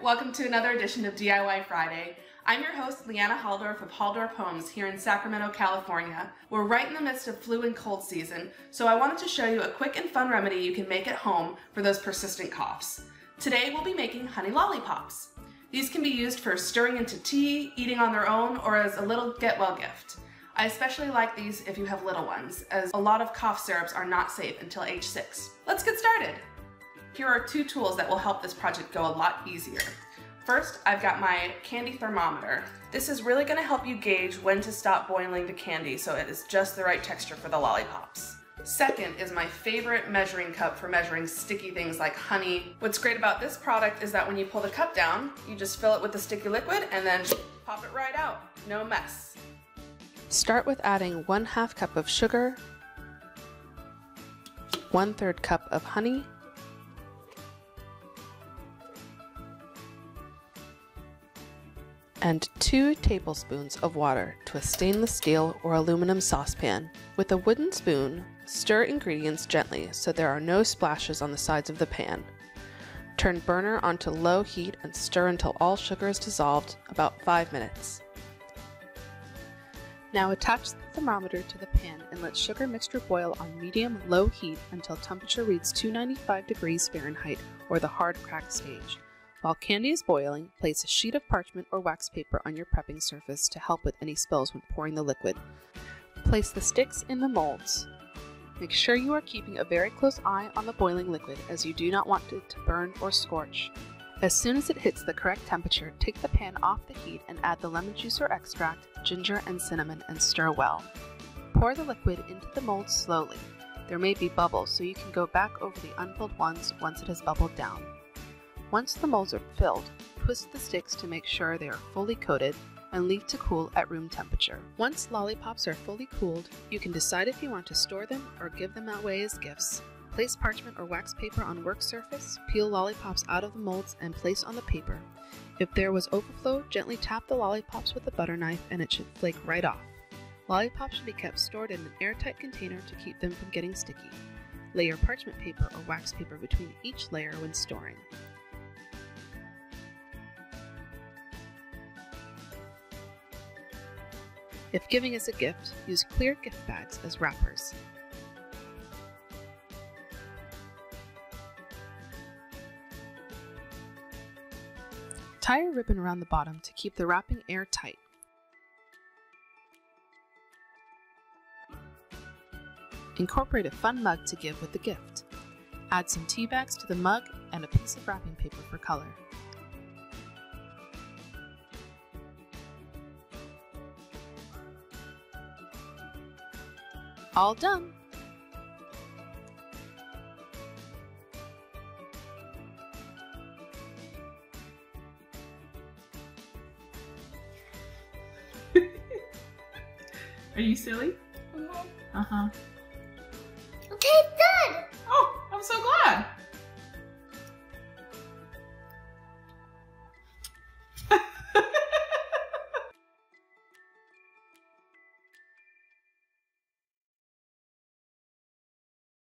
welcome to another edition of DIY Friday. I'm your host, Leanna Haldorf of Haldorf Homes here in Sacramento, California. We're right in the midst of flu and cold season, so I wanted to show you a quick and fun remedy you can make at home for those persistent coughs. Today we'll be making honey lollipops. These can be used for stirring into tea, eating on their own, or as a little get-well gift. I especially like these if you have little ones, as a lot of cough syrups are not safe until age 6. Let's get started! Here are 2 tools that will help this project go a lot easier. First, I've got my candy thermometer. This is really going to help you gauge when to stop boiling the candy so it is just the right texture for the lollipops. Second is my favorite measuring cup for measuring sticky things like honey. What's great about this product is that when you pull the cup down, you just fill it with the sticky liquid and then pop it right out. No mess. Start with adding 1/2 cup of sugar, 1/3 cup of honey, and 2 tablespoons of water to a stainless steel or aluminum saucepan. With a wooden spoon, stir ingredients gently so there are no splashes on the sides of the pan. Turn burner onto low heat and stir until all sugar is dissolved, about 5 minutes. Now attach the thermometer to the pan and let sugar mixture boil on medium-low heat until temperature reads 295 degrees Fahrenheit or the hard crack stage. While candy is boiling, place a sheet of parchment or wax paper on your prepping surface to help with any spills when pouring the liquid. Place the sticks in the molds. Make sure you are keeping a very close eye on the boiling liquid as you do not want it to burn or scorch. As soon as it hits the correct temperature, take the pan off the heat and add the lemon juice or extract, ginger and cinnamon and stir well. Pour the liquid into the mold slowly. There may be bubbles, so you can go back over the unfilled ones once it has bubbled down. Once the molds are filled, twist the sticks to make sure they are fully coated and leave to cool at room temperature. Once lollipops are fully cooled, you can decide if you want to store them or give them away as gifts. Place parchment or wax paper on work surface, peel lollipops out of the molds and place on the paper. If there was overflow, gently tap the lollipops with a butter knife and it should flake right off. Lollipops should be kept stored in an airtight container to keep them from getting sticky. Layer parchment paper or wax paper between each layer when storing. If giving as a gift, use clear gift bags as wrappers. Tie a ribbon around the bottom to keep the wrapping airtight. Incorporate a fun mug to give with the gift. Add some tea bags to the mug and a piece of wrapping paper for color. All done! Are you silly? Uh-huh.